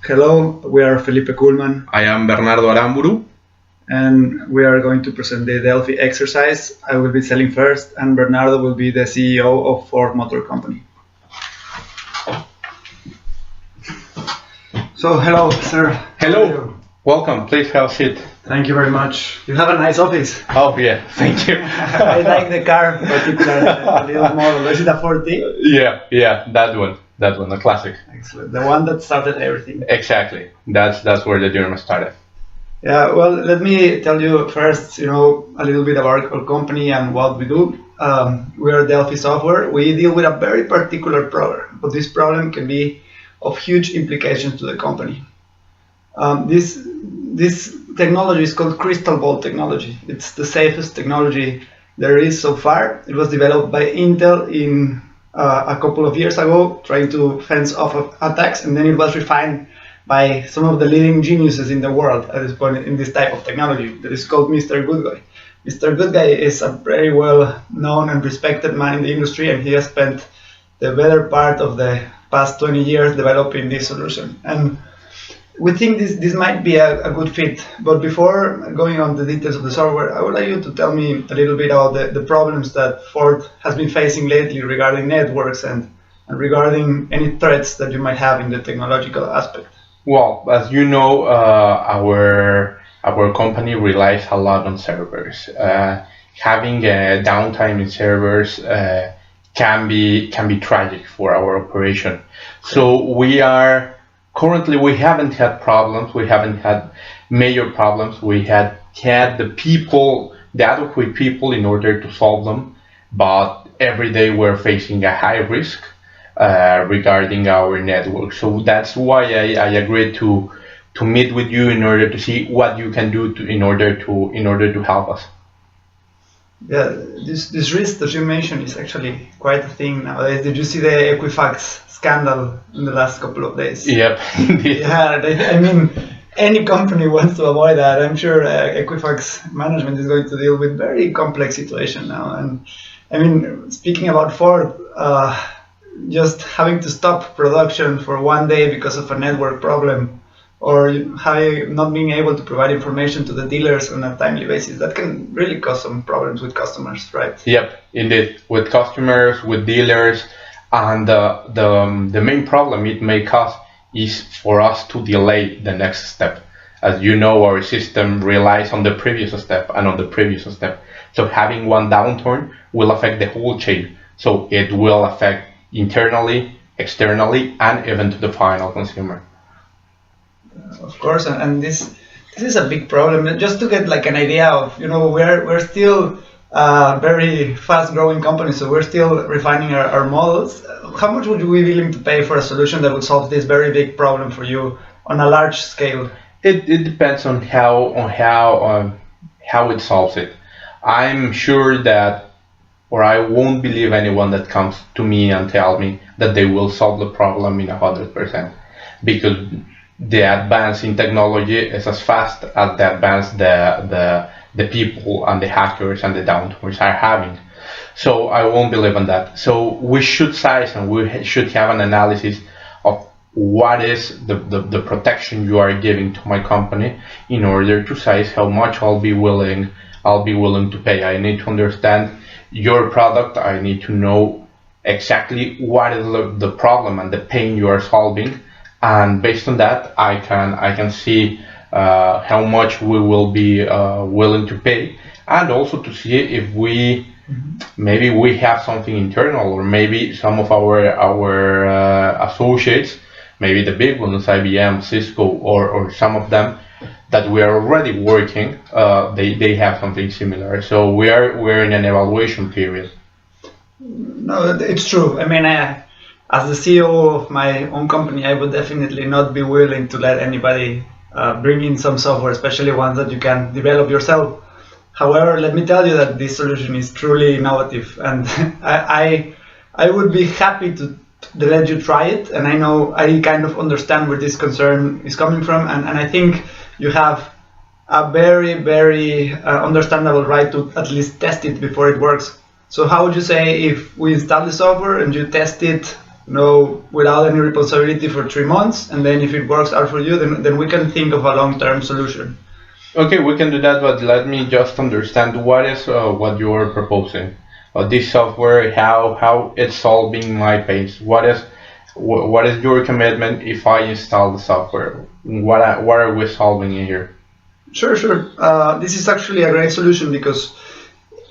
Hello, we are Felipe Kuhlmann, I am Bernardo Aramburu. and we are going to present the Delphi exercise. I will be selling first, and Bernardo will be the CEO of Ford Motor Company. So, hello, sir. Hello, welcome. Please have a seat. Thank you very much. You have a nice office. Oh yeah, thank you. I like the car, particularly a little model. Is it a 4T? Yeah, that one, a classic. Excellent. The one that started everything. Exactly. That's where the journey started. Yeah, well, let me tell you first, a little bit about our company and what we do. We are Delphi Software. We deal with a very particular problem, but this problem can be of huge implications to the company. This technology is called crystal ball technology. It's the safest technology there is so far. It was developed by Intel in a couple of years ago, trying to fence off attacks, and then it was refined by some of the leading geniuses in the world at this point in this type of technology that is called Mr. Good Guy. Mr. Good Guy is a very well known and respected man in the industry, and he has spent the better part of the past 20 years developing this solution. And we think this might be a good fit. But before going on the details of the software, I would like you to tell me a little bit about the problems that Ford has been facing lately regarding networks and regarding any threats that you might have in the technological aspect. Well, as you know, our company relies a lot on servers. Having a downtime in servers can be tragic for our operation. So currently we haven't had problems. We haven't had major problems. We had the adequate people in order to solve them, but every day we're facing a high risk regarding our network. So that's why I agreed to meet with you in order to see what you can do in order to help us. Yeah, this risk that you mentioned is actually quite a thing nowadays. Did you see the Equifax scandal in the last couple of days? Yep, indeed. Yeah, any company wants to avoid that. I'm sure Equifax management is going to deal with very complex situation now. And speaking about Ford, just having to stop production for one day because of a network problem, or not being able to provide information to the dealers on a timely basis, that can really cause some problems with customers, right? Yep, indeed, with customers, with dealers, and the main problem it may cause is for us to delay the next step. As you know, our system relies on the previous step and on the previous step. So having one downturn will affect the whole chain. So it will affect internally, externally, and even to the final consumer. Of course, and this is a big problem. Just to get like an idea of, we're still a very fast-growing company, so we're still refining our models. How much would you be willing to pay for a solution that would solve this very big problem for you on a large scale? It depends on how it solves it. I'm sure that, or I won't believe anyone that comes to me and tell me that they will solve the problem in 100%, because the advance in technology is as fast as the advance the people and the hackers and the downturns are having. So I won't believe in that. So we should size and we should have an analysis of what is the protection you are giving to my company in order to size how much I'll be willing to pay. I need to understand your product. I need to know exactly what is the problem and the pain you are solving, and based on that I can see how much we will be willing to pay, and also to see if maybe we have something internal, or maybe some of our associates, maybe the big ones, IBM, Cisco, or some of them that we are already working, they have something similar. So we're in an evaluation period. No, it's true. As the CEO of my own company, I would definitely not be willing to let anybody bring in some software, especially ones that you can develop yourself. However, let me tell you that this solution is truly innovative, and I would be happy to let you try it. And I know I kind of understand where this concern is coming from, and I think you have a very, very understandable right to at least test it before it works. So how would you say if we install the software and you test it without any responsibility for 3 months, and then if it works out for you, then we can think of a long-term solution. Okay, we can do that, but let me just understand what is what you are proposing. This software, how it's solving my pains. What is your commitment if I install the software? What are we solving in here? Sure. This is actually a great solution because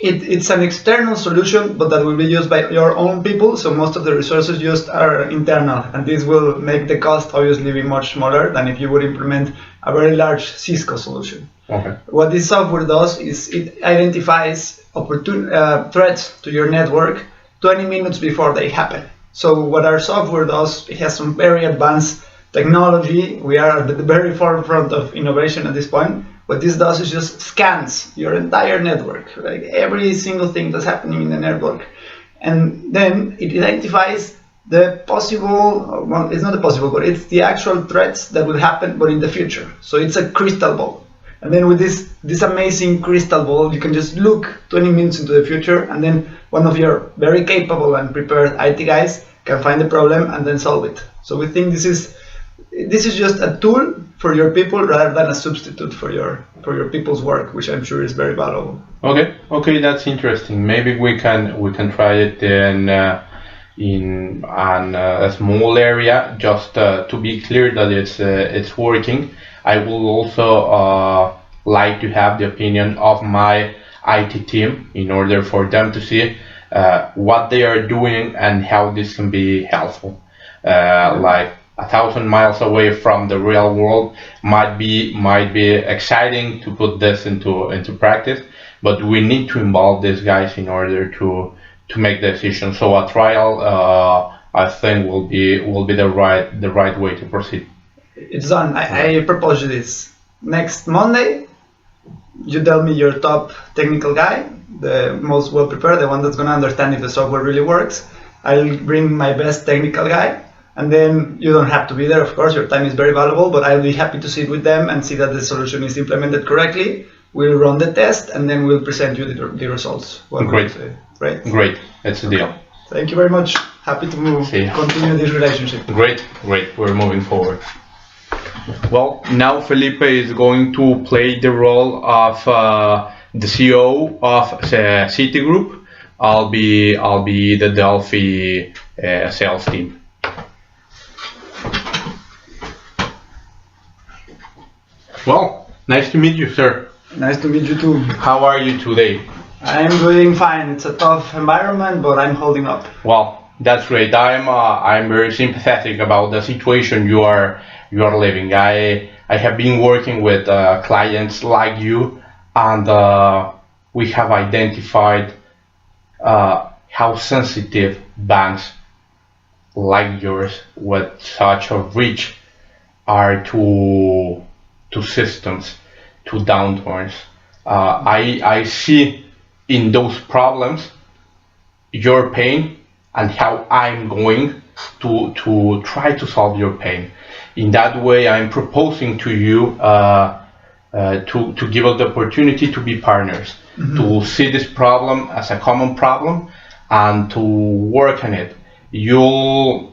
it's an external solution, but that will be used by your own people. So most of the resources used are internal, and this will make the cost obviously be much smaller than if you would implement a very large Cisco solution. Okay. What this software does is it identifies threats to your network 20 minutes before they happen. So what our software does, it has some very advanced technology. We are at the very forefront of innovation at this point. What this does is just scans your entire network, like every single thing that's happening in the network. And then it identifies the possible, well, it's not the possible, but it's the actual threats that will happen, but in the future. So it's a crystal ball. And then with this amazing crystal ball, you can just look 20 minutes into the future, and then one of your very capable and prepared IT guys can find the problem and then solve it. So we think this is just a tool for your people rather than a substitute for your people's work, which I'm sure is very valuable. Okay, that's interesting. Maybe we can try it in a small area, just to be clear that it's working. I will also like to have the opinion of my IT team in order for them to see what they are doing and how this can be helpful. Like 1,000 miles away from the real world might be exciting to put this into practice, but we need to involve these guys in order to make the decision. So a trial, I think, will be the right way to proceed. It's done. I propose you this. Next Monday, you tell me your top technical guy, the most well prepared, the one that's going to understand if the software really works. I'll bring my best technical guy, and then you don't have to be there, of course, your time is very valuable, but I'll be happy to sit with them and see that the solution is implemented correctly. We'll run the test, and then we'll present you the results. Great. Great. That's the deal. Thank you very much. Happy to continue this relationship. Great. We're moving forward. Well, now Felipe is going to play the role of the CEO of Citigroup. I'll be the Delphi sales team. Well, nice to meet you, sir. Nice to meet you too. How are you today? I'm doing fine. It's a tough environment, but I'm holding up. Well, that's great. I'm very sympathetic about the situation you are living. I have been working with clients like you, and we have identified how sensitive banks like yours with such a reach are to systems, to downturns. I see in those problems your pain and how I'm going to try to solve your pain. In that way, I'm proposing to you to give us the opportunity to be partners, to see this problem as a common problem and to work on it. You'll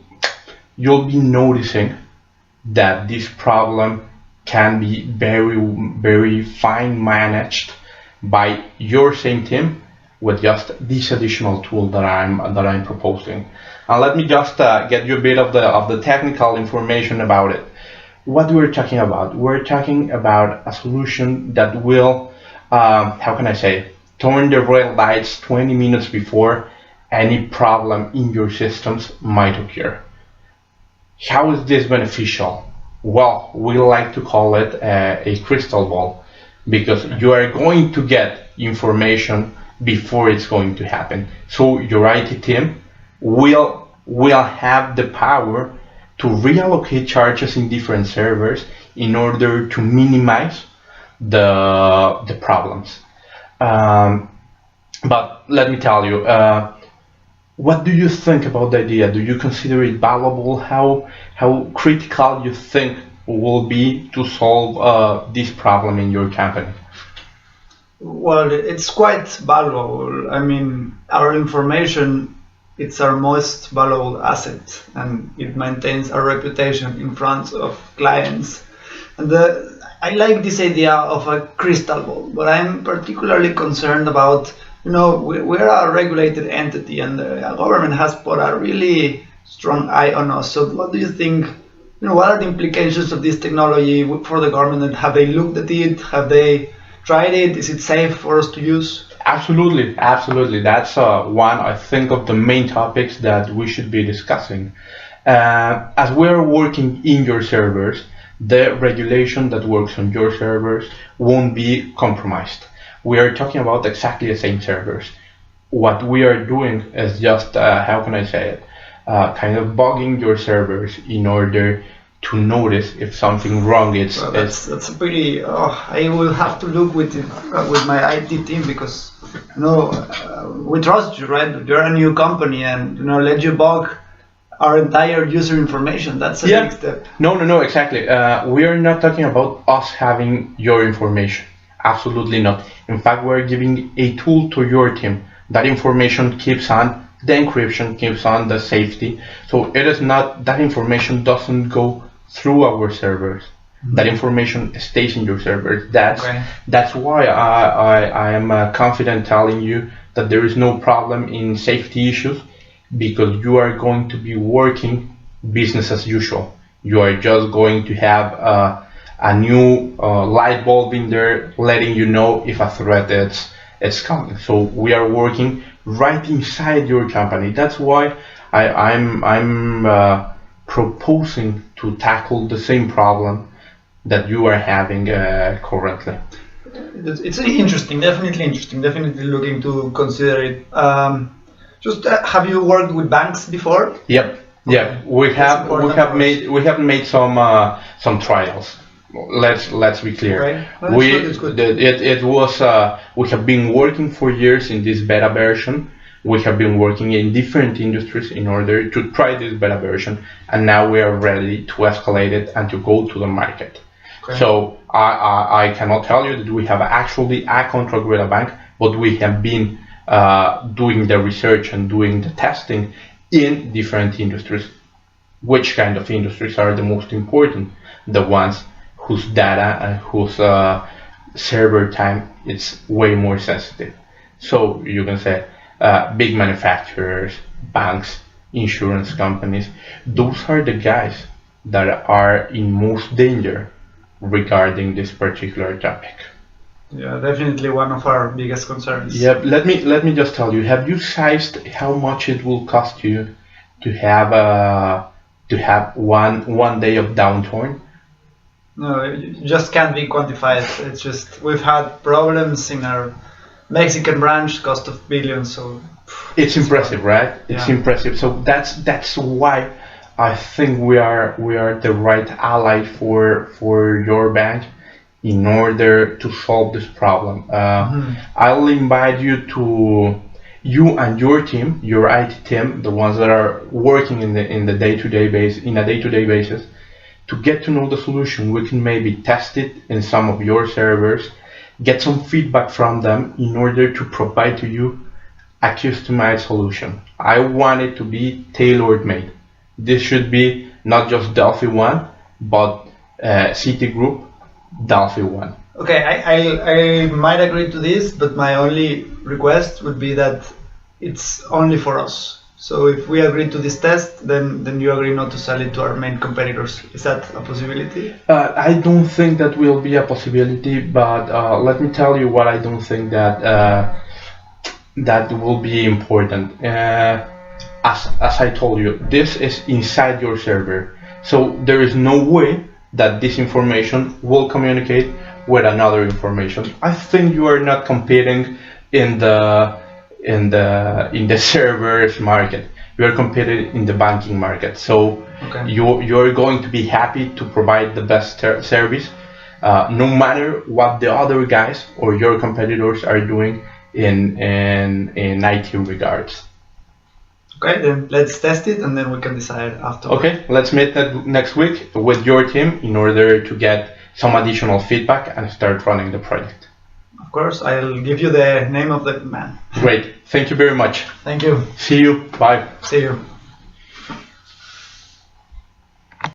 be noticing that this problem can be very, very fine managed by your same team with just this additional tool that I'm proposing. And let me just get you a bit of the technical information about it. What we're talking about? We're talking about a solution that will, how can I say, turn the red lights 20 minutes before any problem in your systems might occur. How is this beneficial? Well, we like to call it a crystal ball, because you are going to get information before it's going to happen. So your IT team will have the power to reallocate charges in different servers in order to minimize the problems. But let me tell you, what do you think about the idea? Do you consider it valuable? How critical you think will be to solve this problem in your company? Well, it's quite valuable. I mean, our information it's our most valuable asset, and it maintains our reputation in front of clients. And I like this idea of a crystal ball, but I'm particularly concerned about, we're a regulated entity, and the government has put a really strong eye on us. So what do you think, what are the implications of this technology for the government? Have they looked at it? Have they tried it? Is it safe for us to use? Absolutely, absolutely. That's one, I think, of the main topics that we should be discussing. As we're working in your servers, the regulation that works on your servers won't be compromised. We are talking about exactly the same servers. What we are doing is just, how can I say it, kind of bugging your servers in order to notice if something wrong is. Well, that's a pretty. I will have to look with my IT team, because we trust you, right? You're a new company, and let you bug our entire user information. That's a big step. No, exactly. We are not talking about us having your information. Absolutely not. In fact, we're giving a tool to your team. That information keeps on, the encryption keeps on, the safety. So it is not, that information doesn't go through our servers. Mm-hmm. That information stays in your servers. That's why I am confident telling you that there is no problem in safety issues, because you are going to be working business as usual. You are just going to have a new light bulb in there letting you know if a threat is coming. So we are working right inside your company. That's why I'm proposing to tackle the same problem that you are having currently. It's interesting, definitely looking to consider it. Have you worked with banks before? Yep. Okay. Yeah, we have made some trials. Let's be clear. Right. Well, that's good. It was we have been working for years in this beta version. We have been working in different industries in order to try this beta version, and now we are ready to escalate it and to go to the market. Okay. So I cannot tell you that we have actually a contract with a bank, but we have been doing the research and doing the testing in different industries. Which kind of industries are the most important? The ones whose data and whose server time is way more sensitive. So you can say big manufacturers, banks, insurance companies, those are the guys that are in most danger regarding this particular topic. Yeah, definitely one of our biggest concerns. Yeah, let me just tell you, have you sized how much it will cost you to have one day of downturn? No, it just can't be quantified. It's just, we've had problems in our Mexican branch, cost of billions. So it's impressive, right? It's impressive. So that's why I think we are the right ally for your bank in order to solve this problem. I'll invite you and your team, your IT team, the ones that are working in a day-to-day basis, to get to know the solution. We can maybe test it in some of your servers, get some feedback from them in order to provide to you a customized solution. I want it to be tailor-made. This should be not just Delphi 1, but Citigroup Delphi 1. Okay, I might agree to this, but my only request would be that it's only for us. So if we agree to this test, then you agree not to sell it to our main competitors. Is that a possibility? I don't think that will be a possibility, but let me tell you what I don't think that will be important. As I told you, this is inside your server, so there is no way that this information will communicate with another information. I think you are not competing in the servers market. You are competing in the banking market. So okay, you're going to be happy to provide the best service, no matter what the other guys or your competitors are doing in IT regards. Okay, then let's test it and then we can decide after. Okay, let's meet next week with your team in order to get some additional feedback and start running the project. Of course, I'll give you the name of the man. Great. Thank you very much. Thank you. See you. Bye. See you.